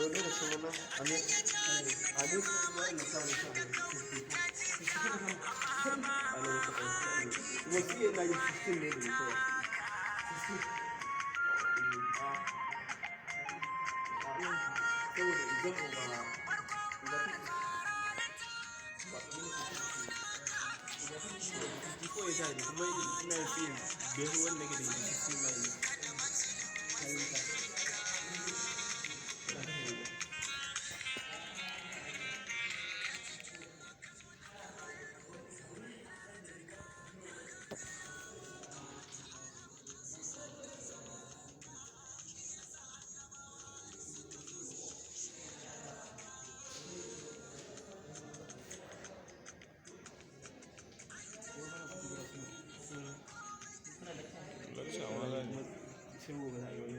lokacin wannan a ne wa'anda samun samun 54 a lokacin wasu yana yin 15 ne da mutuwa 16 saboda ko ya sa ne kuma ina yin bai wanda ke da 16 na yi Lakca ma za ne. sai gobe za a yi